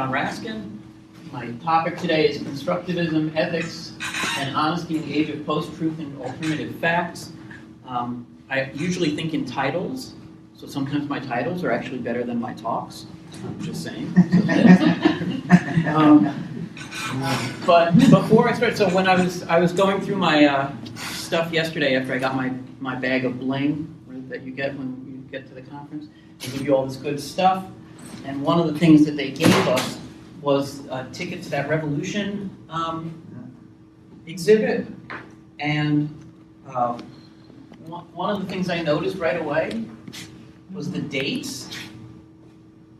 John Raskin. My topic today is Constructivism, Ethics, and Honesty in the Age of Post-Truth and Alternative Facts. I usually think in titles, so sometimes my titles are actually better than my talks. I'm just saying. But before I start, so when I was going through my stuff yesterday after I got my bag of bling, right, that you get when you get to the conference, they give you all this good stuff. And one of the things that they gave us was a ticket to that Revolution exhibit. And one of the things I noticed right away was the dates.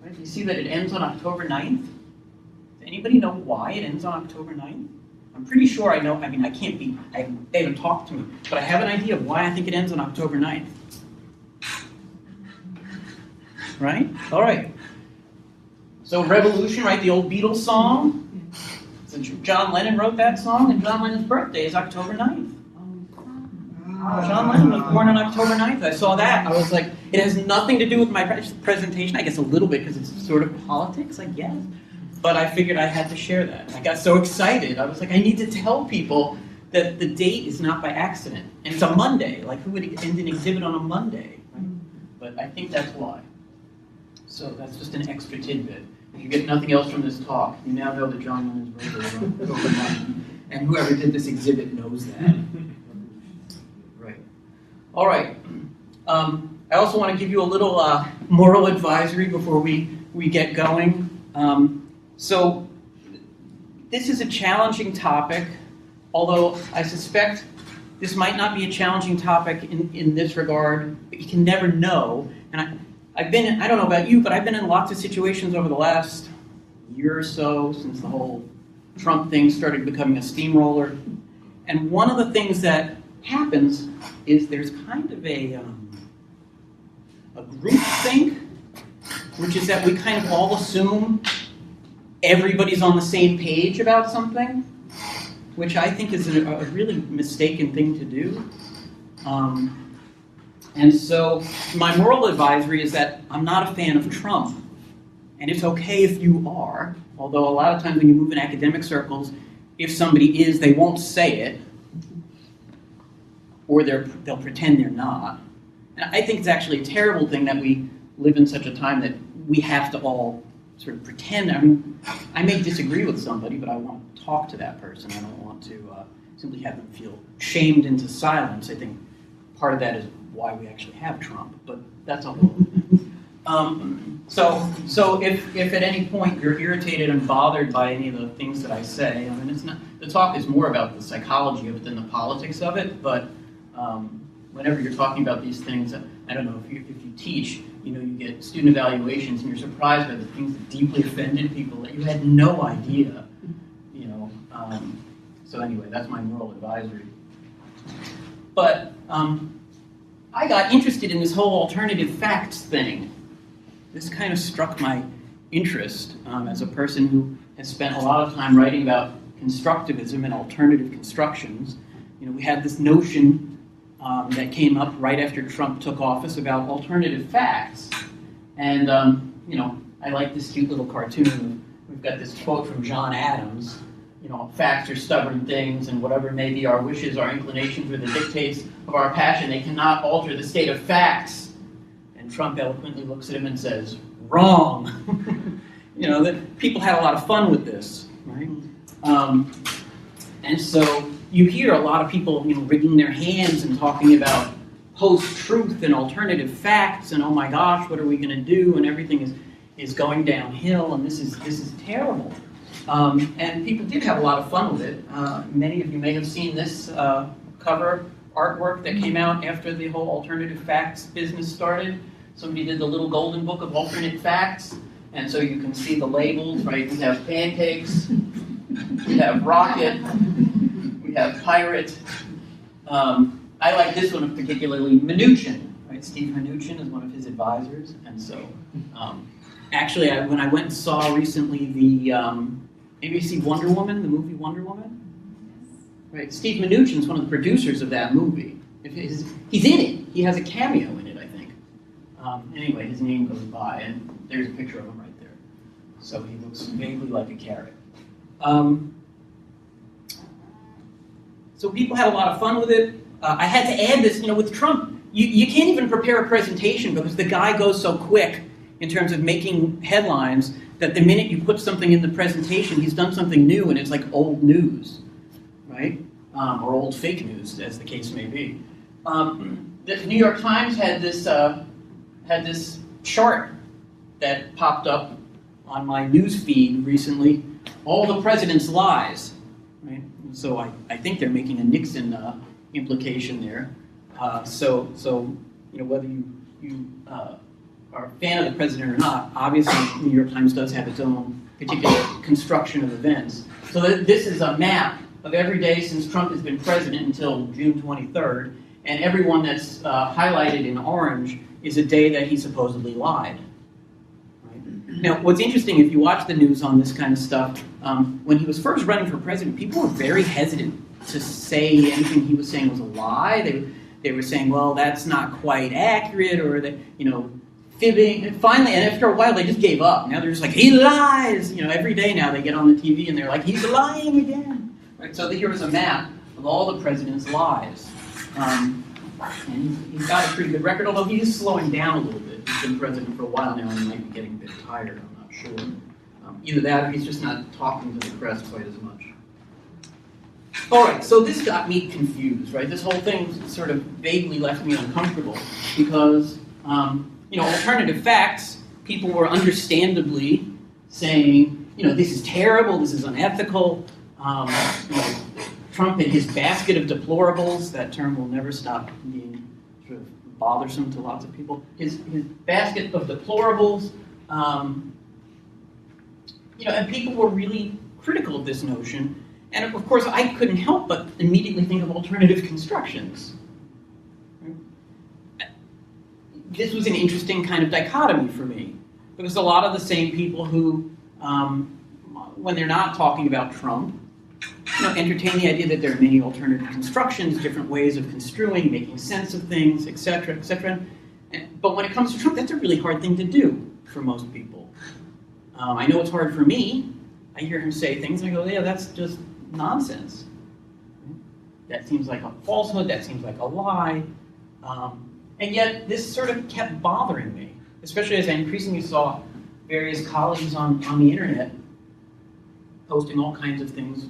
Right? You see that it ends on October 9th? Does anybody know why it ends on October 9th? I'm pretty sure I know. I mean, they haven't talked to me, but I have an idea of why I think it ends on October 9th. Right? All right. So Revolution, right, the old Beatles song. So John Lennon wrote that song, and John Lennon's birthday is October 9th. John Lennon was born on October 9th. I saw that. I was like, it has nothing to do with my presentation. I guess a little bit because it's sort of politics, I guess. But I figured I had to share that. I got so excited. I was like, I need to tell people that the date is not by accident. And it's a Monday. Like, who would end an exhibit on a Monday? Right? But I think that's why. So that's just an extra tidbit. If you get nothing else from this talk, you now know that John Lennon's birthday is October 9th. And whoever did this exhibit knows that. Right. All right. I also want to give you a little moral advisory before we get going. So this is a challenging topic, although I suspect this might not be a challenging topic in this regard, but you can never know. And I don't know about you, but I've been in lots of situations over the last year or so since the whole Trump thing started becoming a steamroller. And one of the things that happens is there's kind of a groupthink, which is that we kind of all assume everybody's on the same page about something, which I think is a really mistaken thing to do. And so my moral advisory is that I'm not a fan of Trump. And it's okay if you are, although a lot of times when you move in academic circles, if somebody is, they won't say it, or they'll pretend they're not. And I think it's actually a terrible thing that we live in such a time that we have to all sort of pretend. I mean, I may disagree with somebody, but I want to talk to that person. I don't want to simply have them feel shamed into silence. I think part of that is why we actually have Trump, but that's a whole So if at any point you're irritated and bothered by any of the things that I say, I mean, it's not, the talk is more about the psychology of it than the politics of it, but whenever you're talking about these things, I don't know, if you teach, you get student evaluations and you're surprised by the things that deeply offended people that you had no idea, So anyway, that's my moral advisory. But I got interested in this whole alternative facts thing. This kind of struck my interest as a person who has spent a lot of time writing about constructivism and alternative constructions. We had this notion that came up right after Trump took office about alternative facts. And, I like this cute little cartoon. We've got this quote from John Adams. Facts are stubborn things, and whatever may be our wishes, our inclinations, or the dictates of our passion, they cannot alter the state of facts. And Trump eloquently looks at him and says, wrong. That people had a lot of fun with this, right? And so you hear a lot of people, wringing their hands and talking about post-truth and alternative facts, and oh my gosh, what are we going to do? And everything is going downhill, and this is terrible. And people did have a lot of fun with it. Many of you may have seen this cover artwork that came out after the whole alternative facts business started. Somebody did the little golden book of alternate facts, and so you can see the labels, right? We have pancakes, we have rocket, we have pirate. I like this one particularly, Mnuchin, right? Steve Mnuchin is one of his advisors, and so actually, when I went and saw recently the maybe you see Wonder Woman, the movie Wonder Woman? Right, Steve Mnuchin is one of the producers of that movie. He's in it. He has a cameo in it, I think. Anyway, his name goes by, and there's a picture of him right there. So he looks vaguely like a carrot. So people had a lot of fun with it. I had to add this, with Trump, you can't even prepare a presentation because the guy goes so quick in terms of making headlines that the minute you put something in the presentation, he's done something new and it's like old news, right? Or old fake news, as the case may be. The New York Times had this chart that popped up on my news feed recently, all the president's lies, right? So I think they're making a Nixon implication there. So whether you are a fan of the president or not, obviously the New York Times does have its own particular construction of events. So this is a map of every day since Trump has been president until June 23rd, and everyone that's highlighted in orange is a day that he supposedly lied. Now, what's interesting, if you watch the news on this kind of stuff, when he was first running for president, people were very hesitant to say anything he was saying was a lie. They were saying, well, that's not quite accurate, or that, fibbing. And finally, and after a while, they just gave up. Now they're just like, he lies! Every day now they get on the TV and they're like, he's lying again. Right? So here was a map of all the president's lies. And he's got a pretty good record, although he is slowing down a little bit. He's been president for a while now and he might be getting a bit tired, I'm not sure. Either that or he's just not talking to the press quite as much. All right, so this got me confused, right? This whole thing sort of vaguely left me uncomfortable because, alternative facts, people were understandably saying, this is terrible, this is unethical. Trump and his basket of deplorables, that term will never stop being sort of bothersome to lots of people. His basket of deplorables, and people were really critical of this notion. And of course, I couldn't help but immediately think of alternative constructions. This was an interesting kind of dichotomy for me, because a lot of the same people who, when they're not talking about Trump, entertain the idea that there are many alternative constructions, different ways of construing, making sense of things, etc., etc. But when it comes to Trump, that's a really hard thing to do for most people. I know it's hard for me. I hear him say things and I go, yeah, that's just nonsense. That seems like a falsehood, that seems like a lie. And yet this sort of kept bothering me, especially as I increasingly saw various colleagues on the internet posting all kinds of things,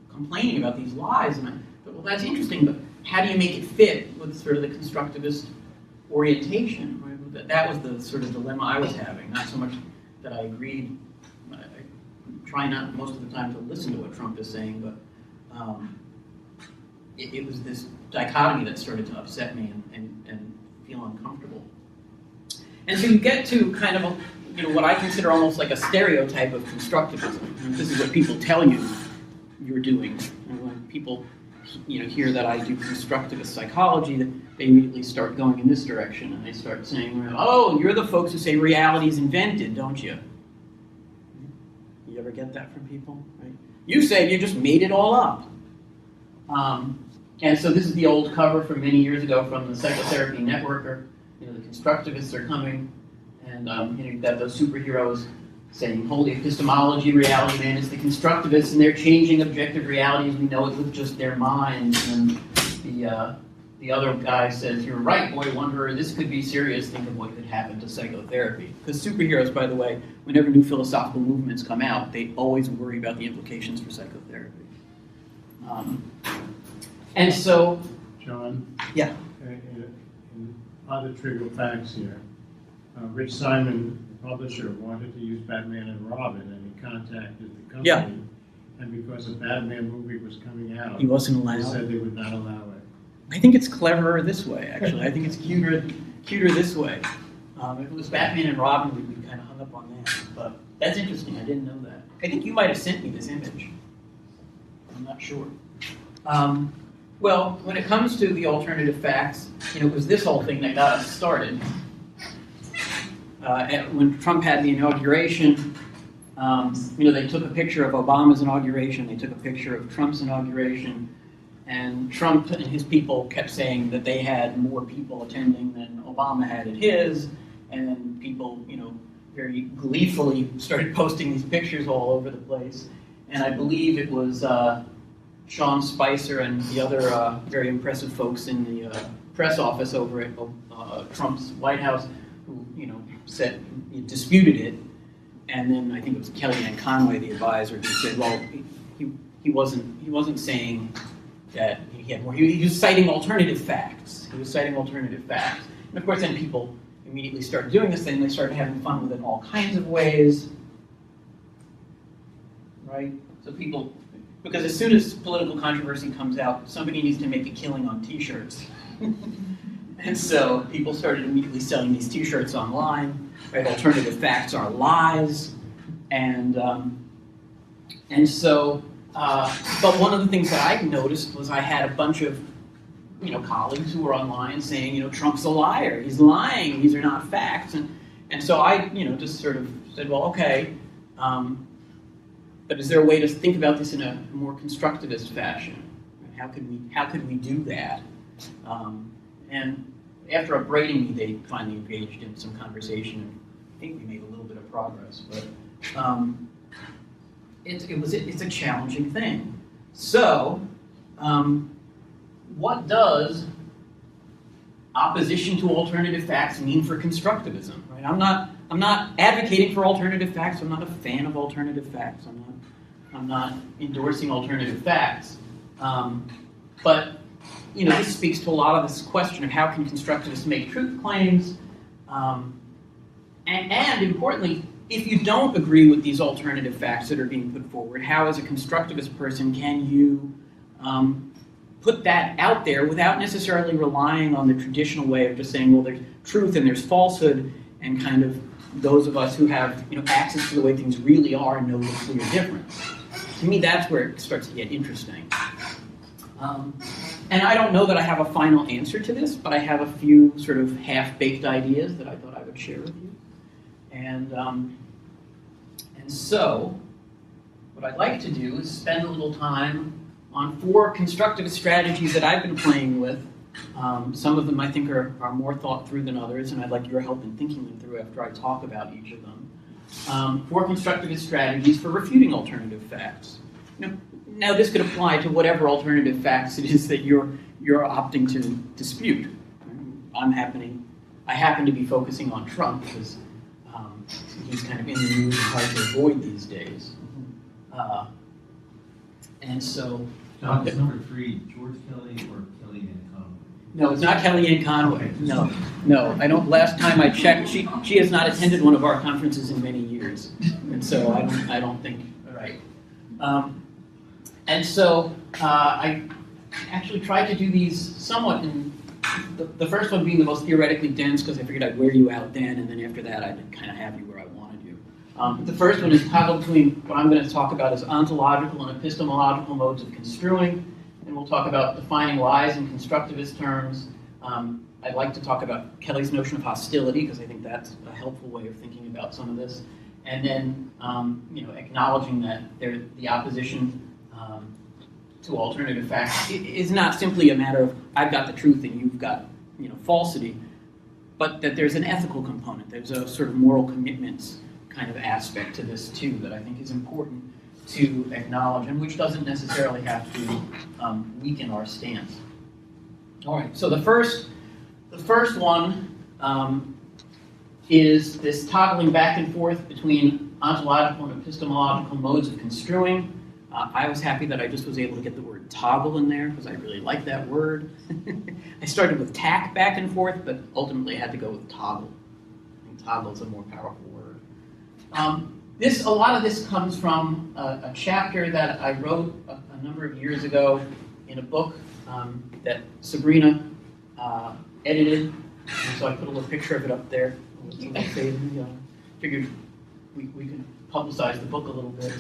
complaining about these lies. And I thought, well, that's interesting, but how do you make it fit with sort of the constructivist orientation? Right? That was the sort of dilemma I was having, not so much that I agreed. I try not most of the time to listen to what Trump is saying, but it was this dichotomy that started to upset me and feel uncomfortable. And so you get to kind of what I consider almost like a stereotype of constructivism. This is what people tell you you're doing. And when people hear that I do constructivist psychology, they immediately start going in this direction, and they start saying, oh, you're the folks who say reality is invented, don't you? You ever get that from people? Right? You say you just made it all up. And so this is the old cover from many years ago from the Psychotherapy Networker. The constructivists are coming, and you've got those superheroes saying, holy epistemology, reality man, it's the constructivists, and they're changing objective reality as we know it with just their minds. And the other guy says, you're right, boy wanderer, this could be serious, think of what could happen to psychotherapy. Because superheroes, by the way, whenever new philosophical movements come out, they always worry about the implications for psychotherapy. And so... John? Yeah. In other trivial facts here, Rich Simon, the publisher, wanted to use Batman and Robin, and he contacted the company. Yeah. And because a Batman movie was coming out, he wasn't allowed. They said they would not allow it. I think it's cleverer this way, actually. I think it's cuter this way. If it was Batman and Robin, we'd be kind of hung up on that. But that's interesting. I didn't know that. I think you might have sent me this image. I'm not sure. Well, when it comes to the alternative facts, it was this whole thing that got us started. When Trump had the inauguration, they took a picture of Obama's inauguration, they took a picture of Trump's inauguration, and Trump and his people kept saying that they had more people attending than Obama had at his, and then people, very gleefully started posting these pictures all over the place. And I believe it was Sean Spicer and the other very impressive folks in the press office over at Trump's White House who, said, disputed it. And then I think it was Kellyanne Conway, the advisor, who said, well, he wasn't saying that he had more. He was citing alternative facts. He was citing alternative facts. And of course, then people immediately started doing this thing. They started having fun with it in all kinds of ways, right? So people, because as soon as political controversy comes out, somebody needs to make a killing on T-shirts. And so people started immediately selling these T-shirts online. Right? Alternative facts are lies, and so. But one of the things that I noticed was I had a bunch of colleagues who were online saying, Trump's a liar. He's lying. These are not facts. And so I just sort of said, well, okay. But is there a way to think about this in a more constructivist fashion? How could we do that? And after upbraiding me, they finally engaged in some conversation, and I think we made a little bit of progress. But it's a challenging thing. So, what does opposition to alternative facts mean for constructivism? Right? I'm not advocating for alternative facts. I'm not a fan of alternative facts. I'm not endorsing alternative facts. But this speaks to a lot of this question of how can constructivists make truth claims, and importantly, if you don't agree with these alternative facts that are being put forward, how as a constructivist person can you put that out there without necessarily relying on the traditional way of just saying, well, there's truth and there's falsehood, and kind of those of us who have access to the way things really are know the clear difference. To me, that's where it starts to get interesting. And I don't know that I have a final answer to this, but I have a few sort of half-baked ideas that I thought I would share with you. And so, what I'd like to do is spend a little time on 4 constructivist strategies that I've been playing with. Some of them I think are more thought through than others, and I'd like your help in thinking them through after I talk about each of them. 4 constructivist strategies for refuting alternative facts. Now this could apply to whatever alternative facts it is that you're opting to dispute. I happen to be focusing on Trump because he's kind of in the news and hard to avoid these days. And so... John, is number 3 George Kelly or Kellyanne Conway? No, it's not Kellyanne Conway. No. I don't. Last time I checked, she has not attended one of our conferences in many years, and so I don't think. All right. And so I actually tried to do these somewhat in the first one being the most theoretically dense because I figured I'd wear you out then, and then after that I'd kind of have you where I wanted you. The first one is toggle between what I'm going to talk about as ontological and epistemological modes of construing, and we'll talk about defining lies in constructivist terms. I'd like to talk about Kelly's notion of hostility because I think that's a helpful way of thinking about some of this, and then acknowledging that the opposition to alternative facts is not simply a matter of I've got the truth and you've got falsity, but that there's an ethical component. There's a sort of moral commitments kind of aspect to this too that I think is important to acknowledge and which doesn't necessarily have to weaken our stance. All right, so the first one is this toggling back and forth between ontological and epistemological modes of construing. I was happy that I just was able to get the word toggle in there because I really like that word. I started with tack back and forth, but ultimately I had to go with toggle. I think toggle is a more powerful word. A lot of this comes from a chapter that I wrote a number of years ago in a book that Sabrina edited, and so I put a little picture of it up there. Figured we could publicize the book a little bit.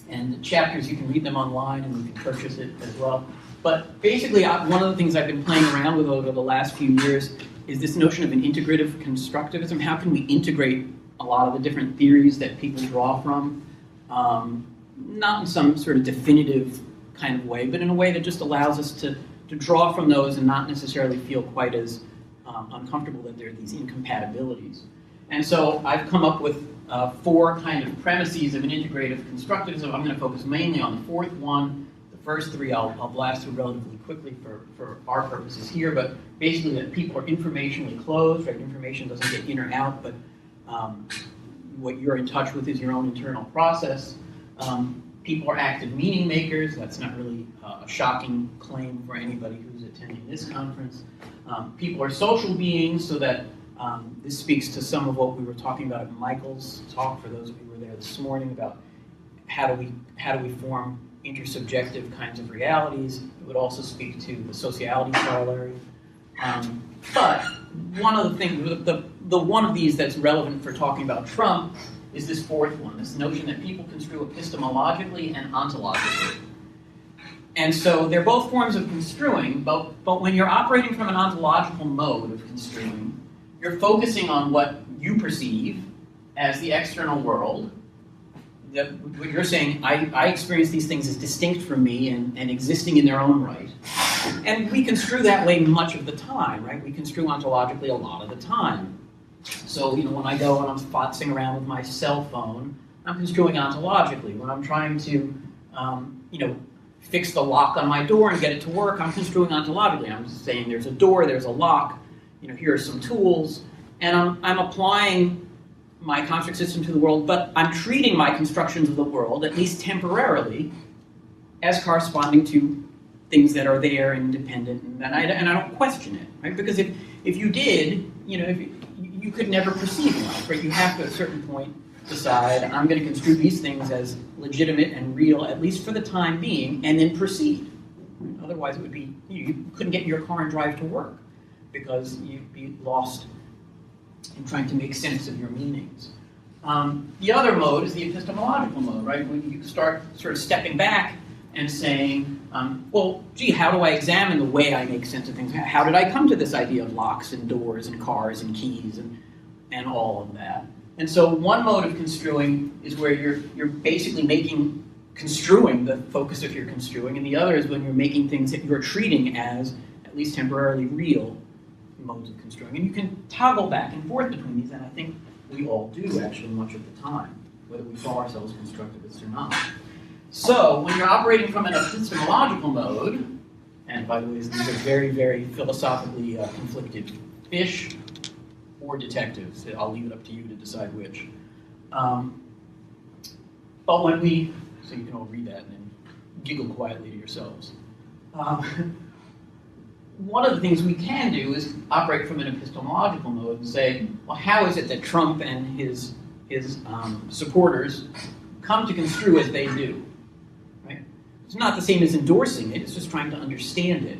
And the chapters, you can read them online and you can purchase it as well. But basically, one of the things I've been playing around with over the last few years is this notion of an integrative constructivism. How can we integrate a lot of the different theories that people draw from? Not in some sort of definitive kind of way, but in a way that just allows us to draw from those and not necessarily feel quite as uncomfortable that there are these incompatibilities. And so I've come up with 4 kind of premises of an integrative constructivism. I'm going to focus mainly on the 4th one. The first 3 I'll blast through relatively quickly for our purposes here, but basically that people are informationally closed, right? Information doesn't get in or out, but what you're in touch with is your own internal process. People are active meaning makers. That's not really a shocking claim for anybody who's attending this conference. People are social beings, so that this speaks to some of what we were talking about at Michael's talk, for those of you who were there this morning, about how do we form intersubjective kinds of realities. It would also speak to the sociality corollary. But one of the things, the one of these that's relevant for talking about Trump is this 4th one, this notion that people construe epistemologically and ontologically. And so they're both forms of construing, but when you're operating from an ontological mode of construing, you're focusing on what you perceive as the external world. What you're saying, I experience these things as distinct from me and existing in their own right. And we construe that way much of the time, right? We construe ontologically a lot of the time. So, when I go and I'm fotzing around with my cell phone, I'm construing ontologically. When I'm trying to, fix the lock on my door and get it to work, I'm construing ontologically. I'm just saying there's a door, there's a lock, here are some tools, and I'm applying my construct system to the world, but I'm treating my constructions of the world, at least temporarily, as corresponding to things that are there and independent, and I don't question it, right? Because if you did, you could never perceive life, right? You have to, at a certain point, decide, I'm going to construe these things as legitimate and real, at least for the time being, and then proceed. Otherwise, it would be, you couldn't get in your car and drive to work, because you'd be lost in trying to make sense of your meanings. The other mode is the epistemological mode, right? When you start sort of stepping back and saying, well, gee, how do I examine the way I make sense of things? How did I come to this idea of locks and doors and cars and keys and all of that? And so one mode of construing is where you're basically construing the focus of your construing, and the other is when you're making things that you're treating as at least temporarily real modes of construing. And you can toggle back and forth between these, and I think we all do actually much of the time, whether we call ourselves constructivists or not. So when you're operating from an epistemological mode, and by the way, these are very, very philosophically conflicted fish or detectives. I'll leave it up to you to decide which. But when we, so you can all read that and then giggle quietly to yourselves. One of the things we can do is operate from an epistemological mode and say, well, how is it that Trump and his supporters come to construe as they do? Right? It's not the same as endorsing it, it's just trying to understand it.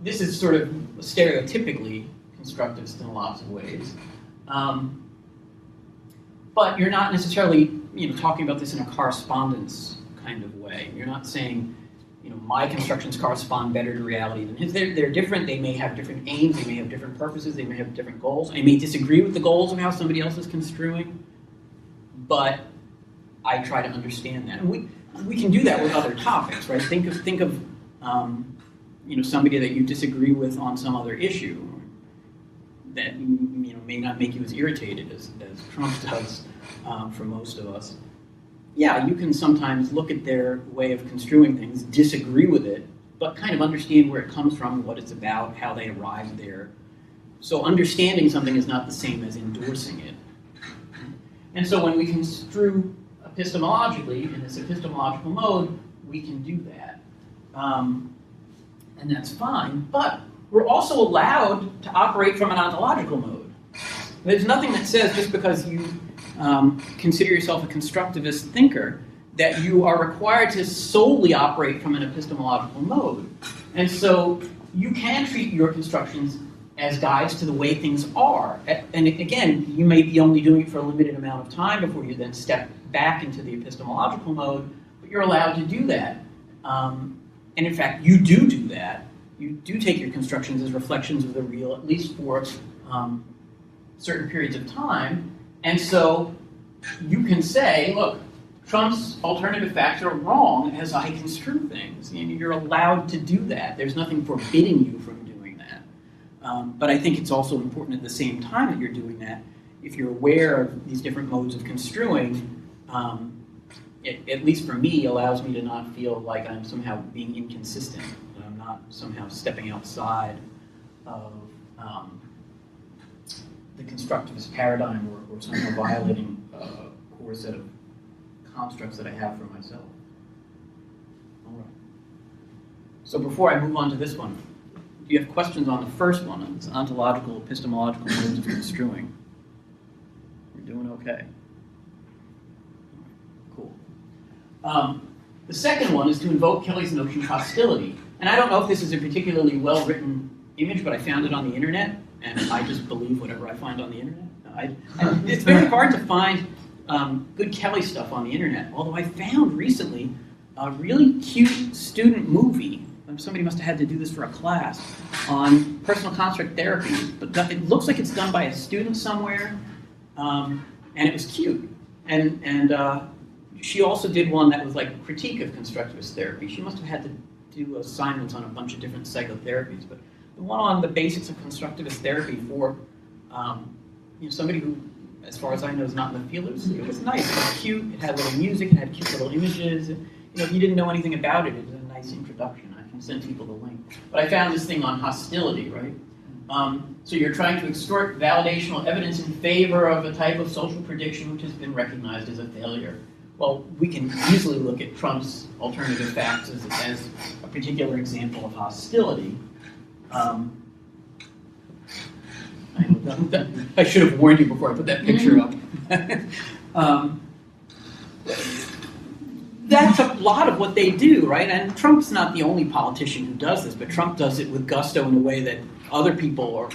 This is sort of stereotypically constructivist in lots of ways. But you're not necessarily talking about this in a correspondence kind of way. You're not saying, my constructions correspond better to reality than his. They're different. They may have different aims. They may have different purposes. They may have different goals. I may disagree with the goals of how somebody else is construing, but I try to understand that. And we can do that with other topics, right? Think of somebody that you disagree with on some other issue that may not make you as irritated as Trump does for most of us. Yeah, you can sometimes look at their way of construing things, disagree with it, but kind of understand where it comes from, what it's about, how they arrived there. So understanding something is not the same as endorsing it. And so when we construe epistemologically, in this epistemological mode, we can do that. And that's fine, but we're also allowed to operate from an ontological mode. There's nothing that says just because you consider yourself a constructivist thinker that you are required to solely operate from an epistemological mode. And so you can treat your constructions as guides to the way things are. And again, you may be only doing it for a limited amount of time before you then step back into the epistemological mode, but you're allowed to do that. And in fact, you do that. You do take your constructions as reflections of the real, at least for certain periods of time. And so you can say, look, Trump's alternative facts are wrong as I construe things. You're allowed to do that. There's nothing forbidding you from doing that. But I think it's also important at the same time that you're doing that, if you're aware of these different modes of construing, it, at least for me, allows me to not feel like I'm somehow being inconsistent, that I'm not somehow stepping outside of the constructivist paradigm or somehow violating a core set of constructs that I have for myself. All right. So before I move on to this one, do you have questions on the first one, on this ontological, epistemological modes of construing? We're doing okay. Cool. The second one is to invoke Kelly's notion of hostility. And I don't know if this is a particularly well-written image, but I found it on the internet, and I just believe whatever I find on the internet. It's very hard to find good Kelly stuff on the internet, although I found recently a really cute student movie. Somebody must have had to do this for a class on personal construct therapy, but it looks like it's done by a student somewhere, and it was cute. And she also did one that was like a critique of constructivist therapy. She must have had to do assignments on a bunch of different psychotherapies, but the one on the basics of constructivist therapy for somebody who, as far as I know, is not in the field. It was nice. It was cute. It had little music. It had cute little images. If you didn't know anything about it, it was a nice introduction. I can send people the link. But I found this thing on hostility, right? So you're trying to extort validational evidence in favor of a type of social prediction which has been recognized as a failure. Well, we can easily look at Trump's alternative facts as a particular example of hostility. I should have warned you before I put that picture up. That's a lot of what they do, right? And Trump's not the only politician who does this, but Trump does it with gusto in a way that other people are,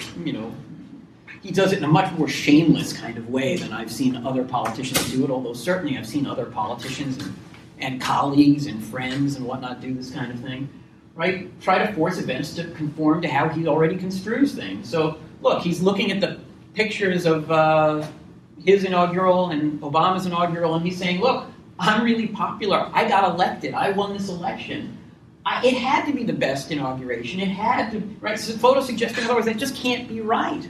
he does it in a much more shameless kind of way than I've seen other politicians do it, although certainly I've seen other politicians and colleagues and friends and whatnot do this kind of thing, right? Try to force events to conform to how he already construes things. So, look, he's looking at the pictures of his inaugural and Obama's inaugural, and he's saying, look, I'm really popular. I got elected. I won this election. It had to be the best inauguration. It had to, right? So photo suggesting otherwise, that just can't be right.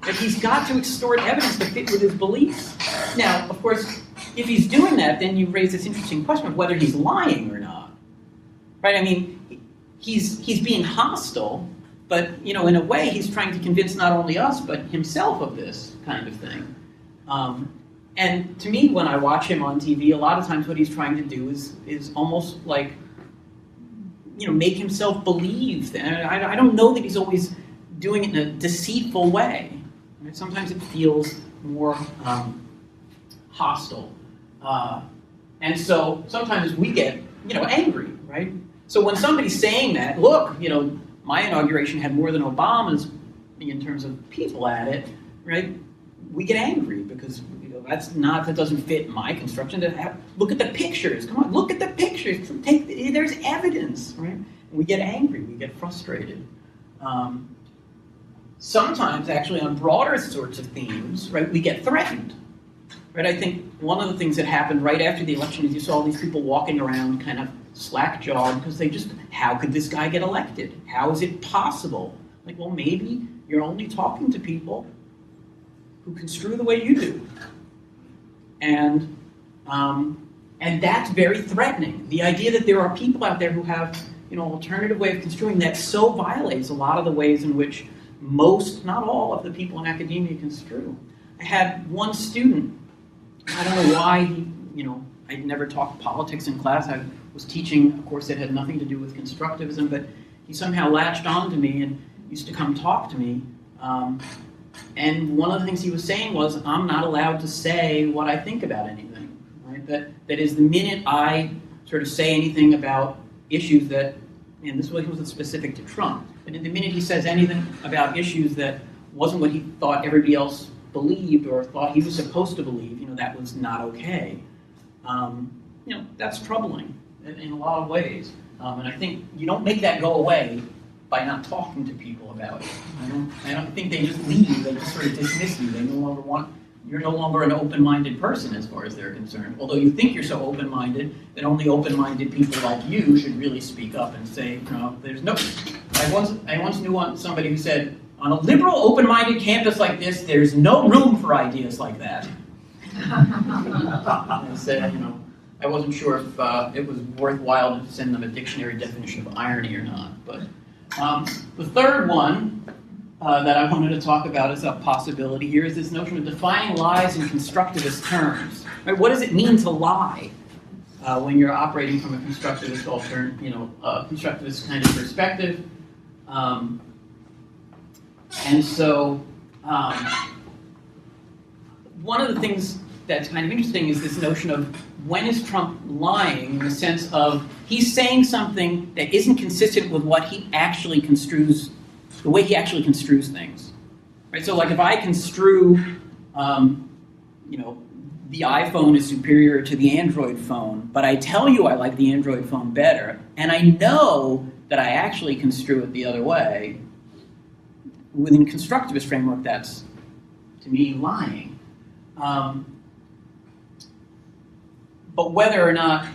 But he's got to extort evidence to fit with his beliefs. Now, of course, if he's doing that, then you raise this interesting question of whether he's lying or not. Right? I mean, he's being hostile, but in a way, he's trying to convince not only us but himself of this kind of thing. And to me, when I watch him on TV, a lot of times what he's trying to do is almost like, make himself believe. I don't know that he's always doing it in a deceitful way. Right? Sometimes it feels more hostile. And so sometimes we get, angry, right? So when somebody's saying that, look, my inauguration had more than Obama's in terms of people at it, right? We get angry because that doesn't fit my construction. Look at the pictures. Come on, look at the pictures. There's evidence, right? And we get angry. We get frustrated. Sometimes, actually, on broader sorts of themes, right, we get threatened. Right? I think one of the things that happened right after the election is you saw all these people walking around kind of slack-jawed because how could this guy get elected? How is it possible? Like, well, maybe you're only talking to people who construe the way you do. And that's very threatening. The idea that there are people out there who have, alternative way of construing that so violates a lot of the ways in which most, not all, of the people in academia construe. I had one student, I don't know why I'd never taught politics in class. I was teaching a course that had nothing to do with constructivism, but he somehow latched on to me and used to come talk to me. And one of the things he was saying was, I'm not allowed to say what I think about anything. Right? That is, the minute I sort of say anything about issues that, and this wasn't specific to Trump, but the minute he says anything about issues that wasn't what he thought everybody else believed or thought he was supposed to believe, that was not okay. That's troubling in a lot of ways. And I think you don't make that go away by not talking to people about it. I don't think they just leave. They just sort of dismiss you. They no longer want you're no longer an open-minded person as far as they're concerned. Although you think you're so open-minded that only open-minded people like you should really speak up and say, no, there's no... I once knew somebody who said, on a liberal, open-minded campus like this, there's no room for ideas like that. I said, I wasn't sure if it was worthwhile to send them a dictionary definition of irony or not. But the third one that I wanted to talk about as a possibility here is this notion of defining lies in constructivist terms. Right? What does it mean to lie when you're operating from a constructivist constructivist kind of perspective? And so one of the things that's kind of interesting is this notion of when is Trump lying in the sense of he's saying something that isn't consistent with what he actually construes, the way he actually construes things. Right? So like if I construe, the iPhone is superior to the Android phone, but I tell you I like the Android phone better, and I know that I actually construe it the other way, within constructivist framework, that's, to me, lying. But whether or not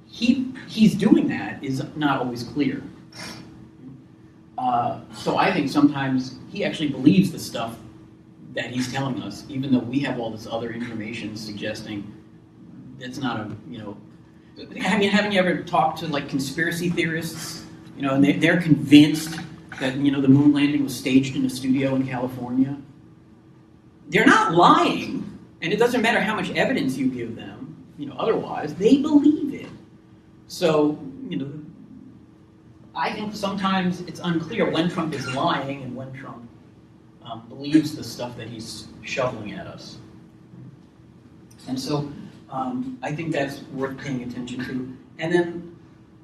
he's doing that is not always clear. So I think sometimes he actually believes the stuff that he's telling us, even though we have all this other information suggesting it's not a, haven't you ever talked to like conspiracy theorists? And they're convinced that, the moon landing was staged in a studio in California. They're not lying, and it doesn't matter how much evidence you give them, otherwise, they believe it. So, I think sometimes it's unclear when Trump is lying and when Trump believes the stuff that he's shoveling at us. And so I think that's worth paying attention to. And then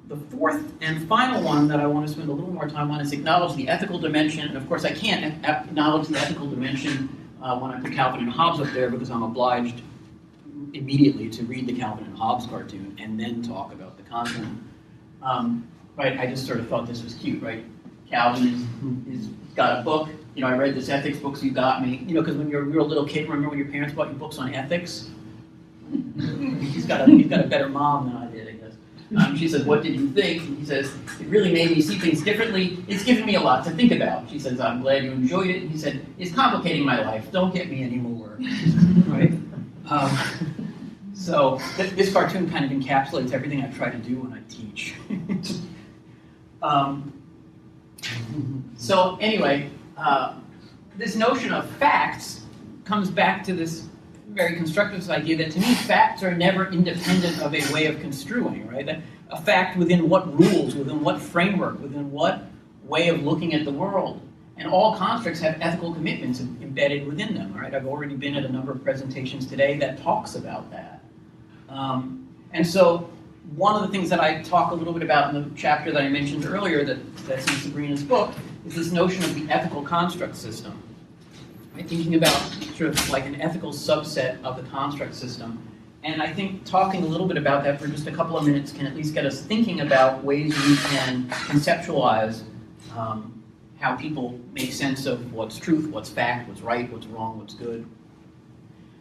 the fourth and final one that I want to spend a little more time on is acknowledge the ethical dimension. And of course, I can't acknowledge the ethical dimension when I put Calvin and Hobbes up there because I'm obliged immediately to read the Calvin and Hobbes cartoon and then talk about the content. Right? I just sort of thought this was cute, right? Calvin is got a book. I read this ethics book, so you got me. Because when you're a little kid, remember when your parents bought you books on ethics? He's got a better mom than I did, I guess. She says, "What did you think?" And he says, "It really made me see things differently. It's given me a lot to think about." She says, "I'm glad you enjoyed it." And he said, "It's complicating my life. Don't get me anymore." Right? So this cartoon kind of encapsulates everything I try to do when I teach. So anyway, this notion of facts comes back to this very constructivist idea that to me facts are never independent of a way of construing, right? That a fact within what rules, within what framework, within what way of looking at the world. And all constructs have ethical commitments embedded within them, right? I've already been at a number of presentations today that talks about that. And so one of the things that I talk a little bit about in the chapter that I mentioned earlier that's in Sabrina's book is this notion of the ethical construct system. Right? Thinking about sort of like an ethical subset of the construct system. And I think talking a little bit about that for just a couple of minutes can at least get us thinking about ways we can conceptualize how people make sense of what's truth, what's fact, what's right, what's wrong, what's good.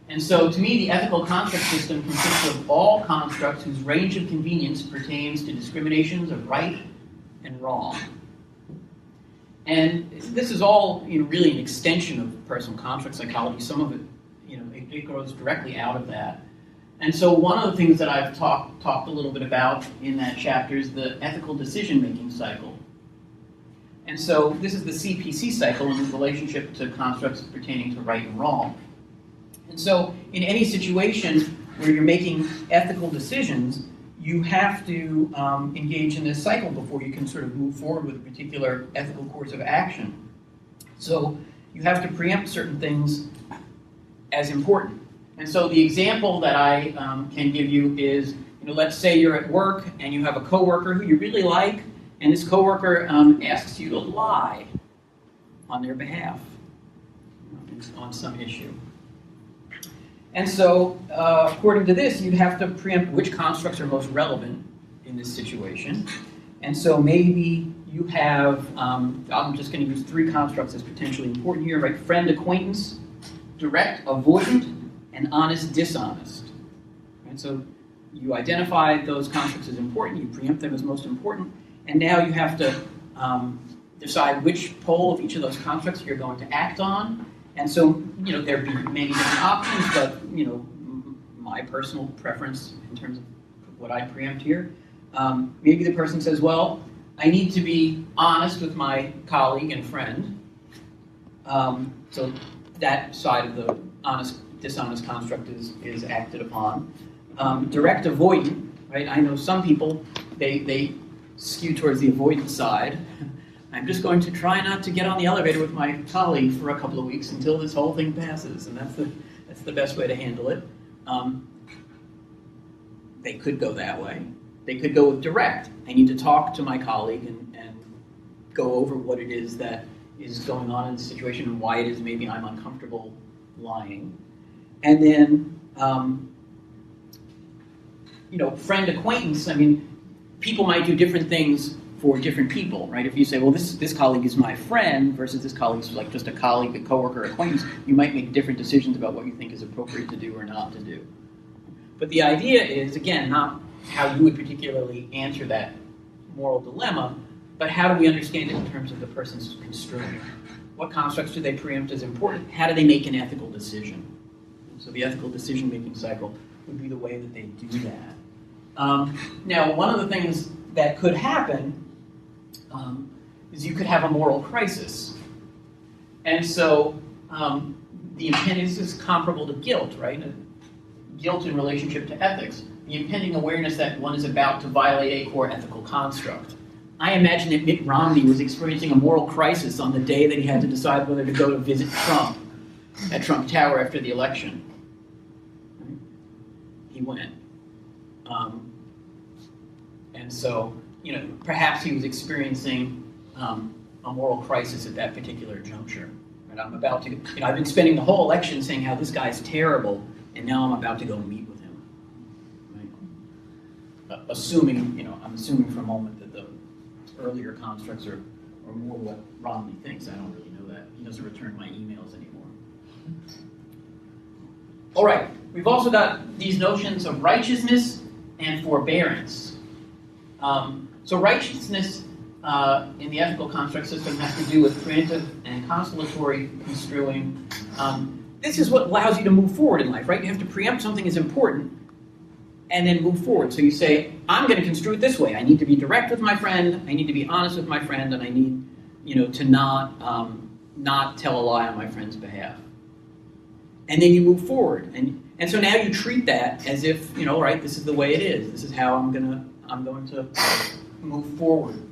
And so, to me, the ethical construct system consists of all constructs whose range of convenience pertains to discriminations of right and wrong. And this is all really an extension of personal construct psychology. Some of it, it grows directly out of that. And so one of the things that I've talked a little bit about in that chapter is the ethical decision-making cycle. And so this is the CPC cycle in relationship to constructs pertaining to right and wrong. And so in any situation where you're making ethical decisions, you have to engage in this cycle before you can sort of move forward with a particular ethical course of action. So you have to preempt certain things as important. And so the example that I can give you is, let's say you're at work and you have a coworker who you really like, and this coworker asks you to lie on their behalf on some issue. And so, according to this, you'd have to preempt which constructs are most relevant in this situation. And so maybe you have, I'm just going to use 3 constructs as potentially important here, right? Friend, acquaintance, direct, avoidant, and honest, dishonest. Right? So you identify those constructs as important, you preempt them as most important, and now you have to decide which pole of each of those constructs you're going to act on. And so, there'd be many different options, but, my personal preference in terms of what I preempt here, maybe the person says, well, I need to be honest with my colleague and friend. So that side of the honest, dishonest construct is acted upon. Direct avoidant, right? I know some people, they skew towards the avoidant side. I'm just going to try not to get on the elevator with my colleague for a couple of weeks until this whole thing passes, and that's the best way to handle it. They could go that way. They could go with direct. I need to talk to my colleague and go over what it is that is going on in the situation and why it is maybe I'm uncomfortable lying. And then, friend acquaintance, people might do different things for different people, right? If you say, well, this colleague is my friend versus this colleague is like just a colleague, a coworker, acquaintance, you might make different decisions about what you think is appropriate to do or not to do. But the idea is, again, not how you would particularly answer that moral dilemma, but how do we understand it in terms of the person's construing? What constructs do they preempt as important? How do they make an ethical decision? So the ethical decision-making cycle would be the way that they do that. Now, one of the things that could happen is you could have a moral crisis. And so the impending is comparable to guilt, right? Guilt in relationship to ethics. The impending awareness that one is about to violate a core ethical construct. I imagine that Mitt Romney was experiencing a moral crisis on the day that he had to decide whether to go to visit Trump at Trump Tower after the election. He went. And so, perhaps he was experiencing a moral crisis at that particular juncture. And I'm about to, I've been spending the whole election saying how this guy's terrible, and now I'm about to go meet with him. Right? Assuming, I'm assuming for a moment that the earlier constructs are more what Romney thinks. I don't really know that. He doesn't return my emails anymore. All right, we've also got these notions of righteousness and forbearance. So righteousness in the ethical construct system has to do with preemptive and consolatory construing. This is what allows you to move forward in life, right? You have to preempt something as important and then move forward. So you say, I'm going to construe it this way. I need to be direct with my friend, I need to be honest with my friend, and I need, to not tell a lie on my friend's behalf. And then you move forward. And so now you treat that as if, right, this is the way it is. This is how I'm going to move forward.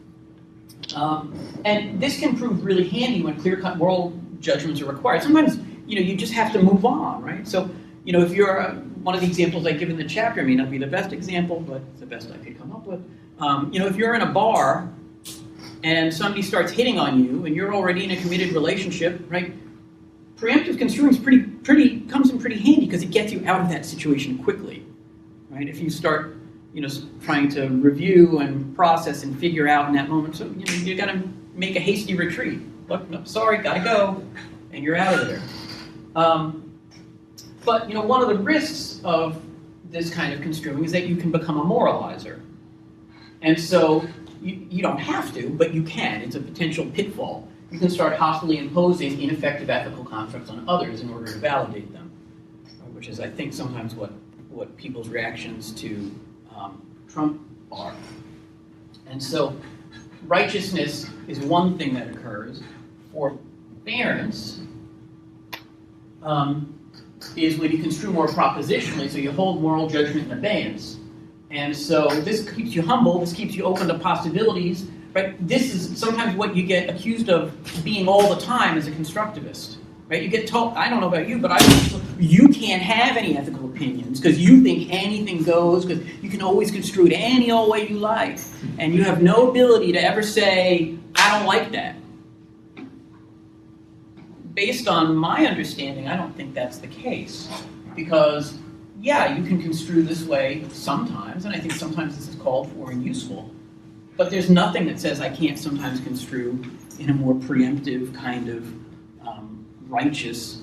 And this can prove really handy when clear-cut moral judgments are required. Sometimes, you just have to move on, right? So, if you're one of the examples I give in the chapter may not be the best example, but it's the best I could come up with. If you're in a bar and somebody starts hitting on you and you're already in a committed relationship, right? Preemptive construing is comes in pretty handy because it gets you out of that situation quickly, right? If you start, trying to review and process and figure out in that moment, so you got to make a hasty retreat. Look, no, sorry, gotta go, and you're out of there. But one of the risks of this kind of construing is that you can become a moralizer, and so you don't have to, but you can. It's a potential pitfall. You can start hostily imposing ineffective ethical constructs on others in order to validate them, which is, I think, sometimes what people's reactions to Trump are. And so righteousness is one thing that occurs. Forbearance is when you construe more propositionally, so you hold moral judgment in abeyance. And so this keeps you humble, this keeps you open to possibilities, right? This is sometimes what you get accused of being all the time as a constructivist, right? You get told, I don't know about you, but you can't have any ethical opinions because you think anything goes, because you can always construe it any old way you like, and you have no ability to ever say, I don't like that. Based on my understanding, I don't think that's the case, because yeah, you can construe this way sometimes, and I think sometimes this is called for and useful, but there's nothing that says I can't sometimes construe in a more preemptive kind of righteous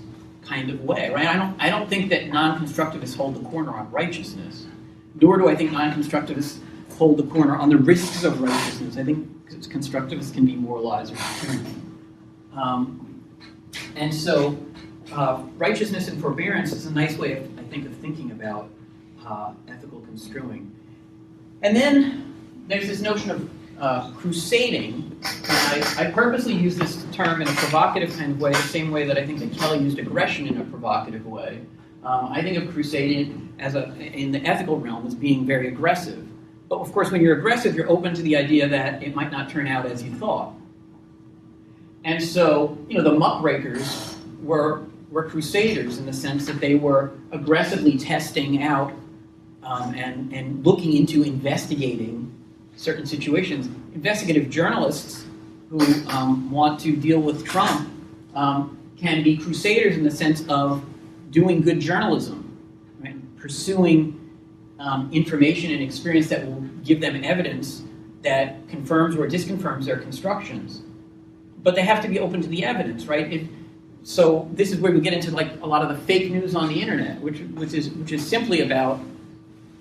kind of way, right? I don't think that non-constructivists hold the corner on righteousness, nor do I think non-constructivists hold the corner on the risks of righteousness. I think constructivists can be moralizers too. And so righteousness and forbearance is a nice way, I think, of thinking about ethical construing. And then there's this notion of crusading. I purposely use this term in a provocative kind of way, the same way that I think that Kelly used aggression in a provocative way. I think of crusading in the ethical realm as being very aggressive. But of course, when you're aggressive, you're open to the idea that it might not turn out as you thought. And so, the muckrakers were crusaders in the sense that they were aggressively testing out and looking into investigating certain situations. Investigative journalists who want to deal with Trump can be crusaders in the sense of doing good journalism, right? Pursuing information and experience that will give them evidence that confirms or disconfirms their constructions. But they have to be open to the evidence, right? So this is where we get into like a lot of the fake news on the internet, which is simply about,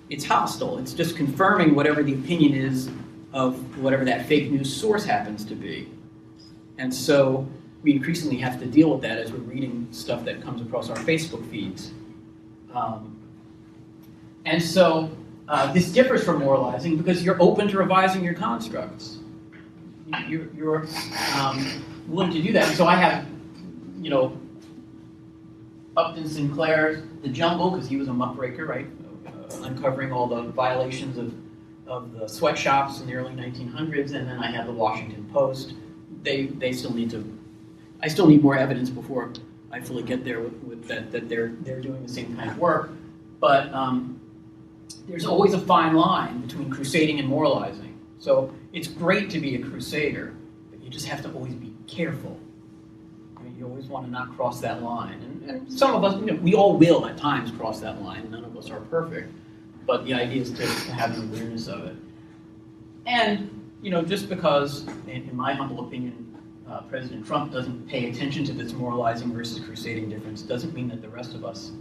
it's hostile. It's just confirming whatever the opinion is of whatever that fake news source happens to be. And so we increasingly have to deal with that as we're reading stuff that comes across our Facebook feeds. And so this differs from moralizing because you're open to revising your constructs. You're willing to do that. So I have, Upton Sinclair's The Jungle, because he was a muckraker, right? Uncovering all the violations of the sweatshops in the early 1900s, and then I have the Washington Post. They still need to. I still need more evidence before I fully get there with that they're doing the same kind of work. But there's always a fine line between crusading and moralizing. So it's great to be a crusader, but you just have to always be careful. You always want to not cross that line. And some of us, we all will at times cross that line. None of us are perfect. But the idea is to have an awareness of it. And, just because, in my humble opinion, President Trump doesn't pay attention to this moralizing versus crusading difference doesn't mean that the rest of us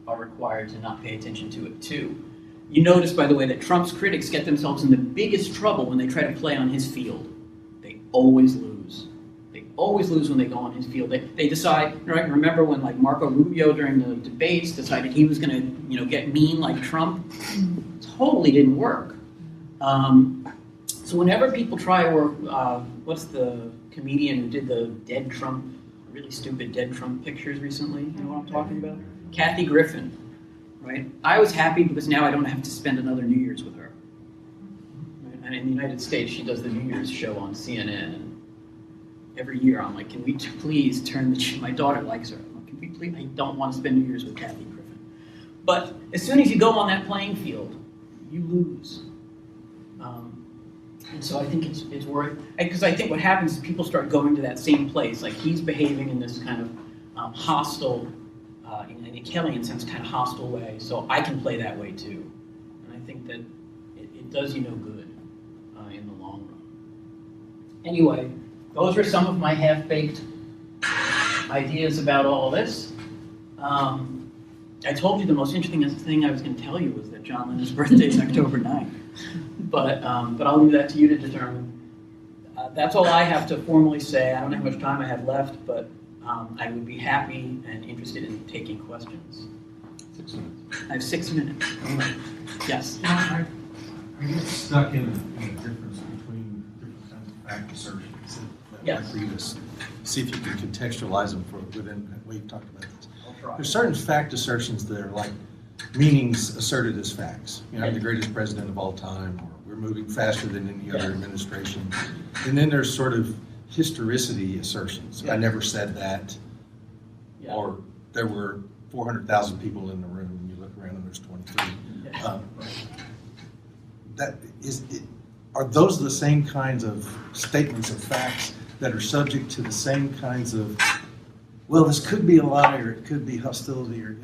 are required to not pay attention to it too. You notice, by the way, that Trump's critics get themselves in the biggest trouble when they try to play on his field. They always lose. They always lose when they go on his field. They decide, right? Remember when Marco Rubio during the debates decided he was going to get mean like Trump? Totally didn't work. So whenever people try, or what's the comedian who did the dead Trump, really stupid dead Trump pictures recently? You know what I'm talking about? Kathy Griffin, right? I was happy because now I don't have to spend another New Year's with her. Right? And in the United States, she does the New Year's show on CNN. And every year, I'm like, can we please turn my daughter likes her. I'm like, can we please? I don't want to spend New Year's with Kathy Griffin. But as soon as you go on that playing field, you lose. And so I think it's worth, because I think what happens is people start going to that same place. Like he's behaving in this kind of hostile, in a Kelleyan sense, kind of hostile way. So I can play that way too. And I think that it does you no good in the long run. Anyway, those are some of my half-baked ideas about all this. I told you the most interesting thing I was going to tell you was that John Lennon's birthday is October 9th. But I'll leave that to you to determine. That's all I have to formally say. I don't know how much time I have left, but I would be happy and interested in taking questions. 6 minutes. I have 6 minutes. Yes. I get stuck in a difference between different kinds of fact assertions. Yes. I'd like for you to see if you can contextualize them within what you've talked about this. I'll try. There's certain fact assertions that are like meanings asserted as facts. I'm the greatest president of all time, or we're moving faster than any other administration. And then there's sort of historicity assertions. I never said that. Or there were 400,000 people in the room, and you look around and there's 23. Are those the same kinds of statements of facts that are subject to the same kinds of, well, this could be a lie, or it could be hostility, or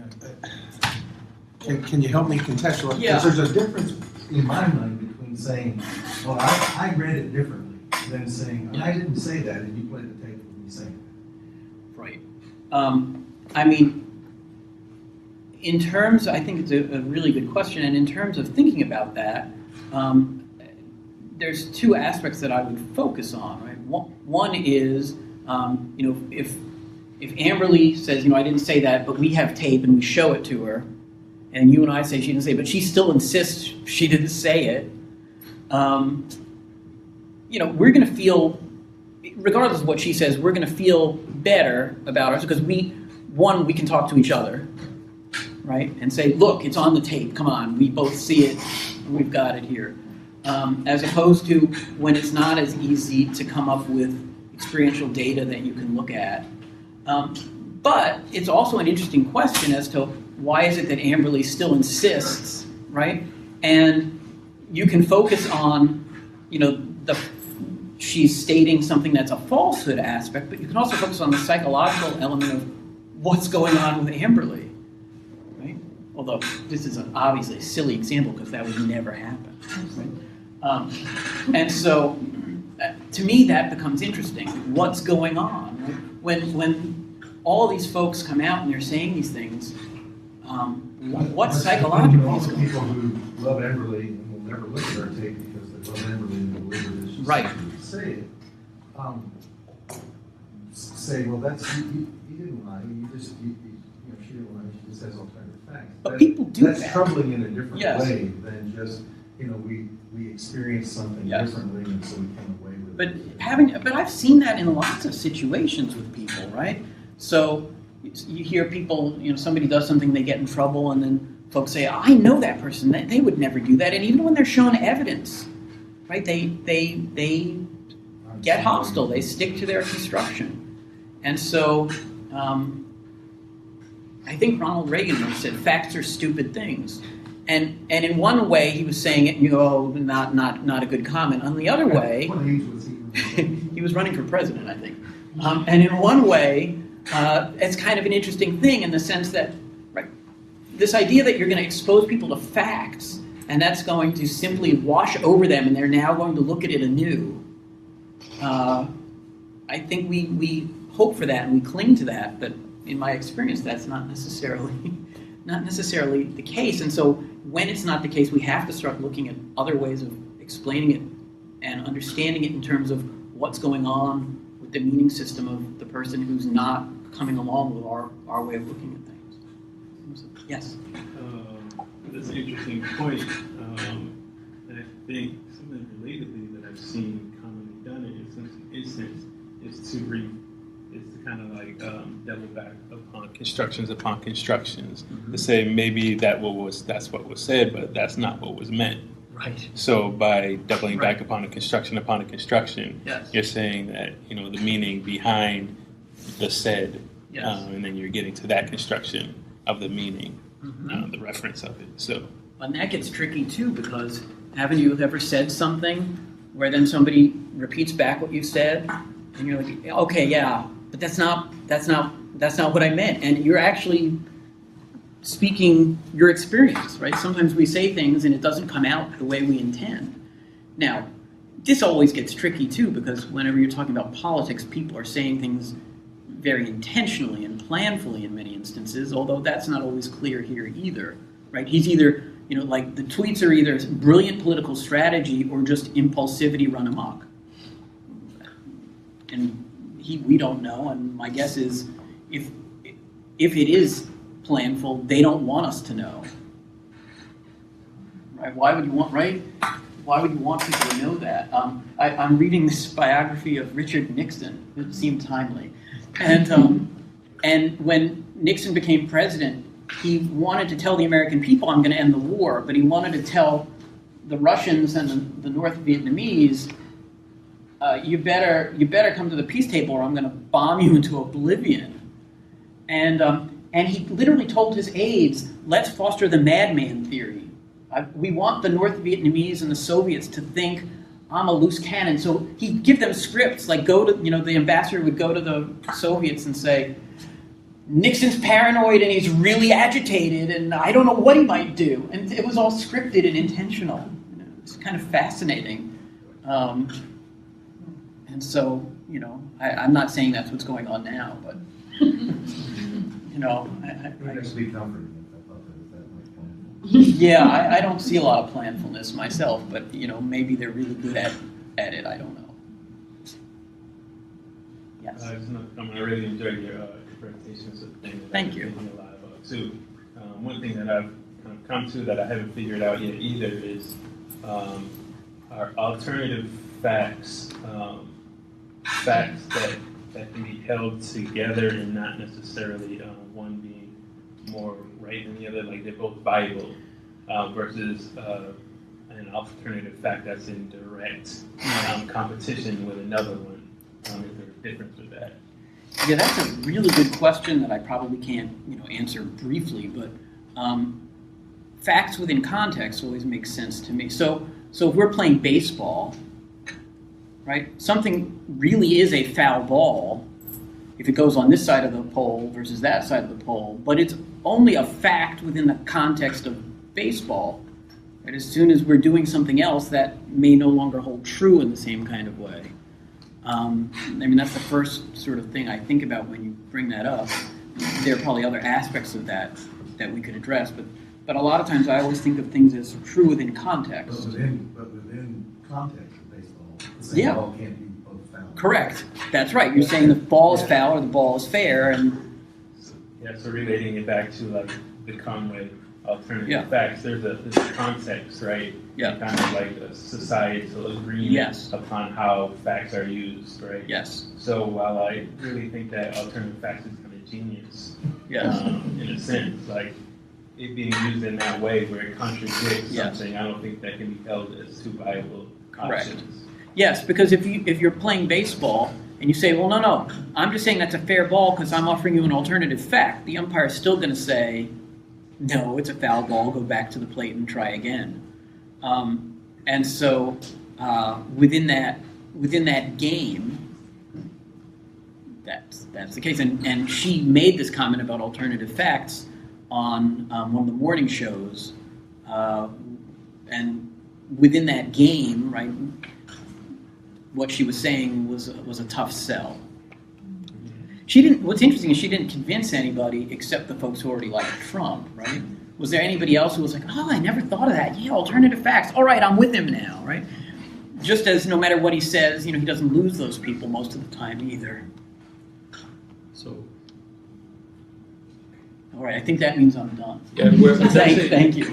can you help me contextualize? Because there's a difference in my mind between saying, well, I read it differently, than saying, I didn't say that, and you played the tape of me saying that. Right. I mean, in terms, I think it's a really good question, and in terms of thinking about that, there's two aspects that I would focus on. Right, one is, if Amberly says, I didn't say that, but we have tape and we show it to her, and you and I say she didn't say it, but she still insists she didn't say it, we're going to feel, regardless of what she says, we're going to feel better about ours because we can talk to each other, right, and say, look, it's on the tape, come on, we both see it, we've got it here. As opposed to when it's not as easy to come up with experiential data that you can look at. But it's also an interesting question as to why is it that Amberly still insists, right? And you can focus on, she's stating something that's a falsehood aspect, but you can also focus on the psychological element of what's going on with Amberly, right? Although this is obviously a silly example because that would never happen, right? And so, to me, that becomes interesting. What's going on? Right? When all these folks come out and they're saying these things, what's psychological? Also, people who love Amberly and will never look at our tape because they love Amberly and will never listen right. to say it. Say, well, that's you didn't lie. She didn't lie. She just has alternative facts. But people do that's that. troubling in a different Yes. way than just we experience something Yes. differently, and so we come away with But it. I've seen that in lots of situations with people, right? So you hear people, somebody does something, they get in trouble, and then folks say, I know that person, they would never do that. And even when they're shown evidence, right, they get hostile, they stick to their construction. And so I think Ronald Reagan once said, facts are stupid things. And in one way, he was saying it, and you go, oh, not a good comment. On the other way, What age was he? he was running for president, I think. And in one way, it's kind of an interesting thing in the sense that, right, this idea that you're going to expose people to facts, and that's going to simply wash over them, and they're now going to look at it anew. I think we hope for that and we cling to that, but in my experience, that's not necessarily the case. And so when it's not the case, we have to start looking at other ways of explaining it and understanding it in terms of what's going on with the meaning system of the person who's not coming along with our way of looking at things. Yes? That's an interesting point. And I think something relatedly that I've seen commonly done in instance is to kind of like double back upon constructions, to say maybe that's what was said, but that's not what was meant. Right. So by doubling back upon a construction, Yes. you're saying that the meaning behind the said, Yes. and then you're getting to that construction of the meaning, the reference of it. So, And that gets tricky too, because haven't you ever said something where then somebody repeats back what you said, and you're like, okay, yeah, but that's not what I meant, and you're actually speaking your experience, right? Sometimes we say things and it doesn't come out the way we intend. Now, this always gets tricky too, because whenever you're talking about politics, people are saying things very intentionally and planfully in many instances, although that's not always clear here either, right? He's either, like the tweets are either brilliant political strategy or just impulsivity run amok. And we don't know, and my guess is if it is planful, they don't want us to know. Right? Why would you want people to know that? I'm reading this biography of Richard Nixon. It seemed timely. And when Nixon became president, he wanted to tell the American people, I'm going to end the war, but he wanted to tell the Russians and the North Vietnamese, you better come to the peace table or I'm going to bomb you into oblivion. And he literally told his aides, let's foster the madman theory. We want the North Vietnamese and the Soviets to think I'm a loose cannon. So he'd give them scripts, like the ambassador would go to the Soviets and say, Nixon's paranoid and he's really agitated and I don't know what he might do. And it was all scripted and intentional. It's kind of fascinating. And so, I'm not saying that's what's going on now, but you know, It would actually be comforting if I thought that was that much planful. yeah, I don't see a lot of planfulness myself, but you know, maybe they're really good at it. I don't know. Yes. I really enjoyed your presentations of things that Thank I've you. been thinking a lot about too. One thing that I've kind of come to that I haven't figured out yet either is our alternative facts, facts that can be held together and not necessarily one being more right than the other, like they're both viable, versus an alternative fact that's in direct competition with another one. Is there a difference with that? Yeah, that's a really good question that I probably can't, you know, answer briefly, but facts within context always make sense to me. So if we're playing baseball, right, something really is a foul ball if it goes on this side of the pole versus that side of the pole, but it's only a fact within the context of baseball. Right? As soon as we're doing something else, that may no longer hold true in the same kind of way. I mean, that's the first sort of thing I think about when you bring that up. There are probably other aspects of that we could address, but a lot of times I always think of things as true within context. But within context of baseball, the same ball can't be both foul. Correct. That's right. You're saying the ball is foul or the ball is fair, and Yeah, so relating it back to like the Conway alternative Yeah. facts, there's a context, right? Yeah. Kind of like a societal agreement Yes. upon how facts are used, right? yes, So while I really think that alternative facts is kind of genius, yes, in a sense, like it being used in that way where it contradicts Yes. something, I don't think that can be held as two viable Correct. options. yes. Because if you're playing baseball and you say, well, no, I'm just saying that's a fair ball because I'm offering you an alternative fact, the umpire is still going to say, no, it's a foul ball. Go back to the plate and try again. And so within that game, that's the case. And she made this comment about alternative facts on one of the morning shows, and within that game, right, what she was saying was a tough sell. She didn't. What's interesting is she didn't convince anybody except the folks who already liked Trump, right? Was there anybody else who was like, oh, I never thought of that. Yeah, alternative facts. All right, I'm with him now, right? Just as no matter what he says, you know, he doesn't lose those people most of the time either. So, All right, I think that means I'm done. yeah, it's actually, Thank you.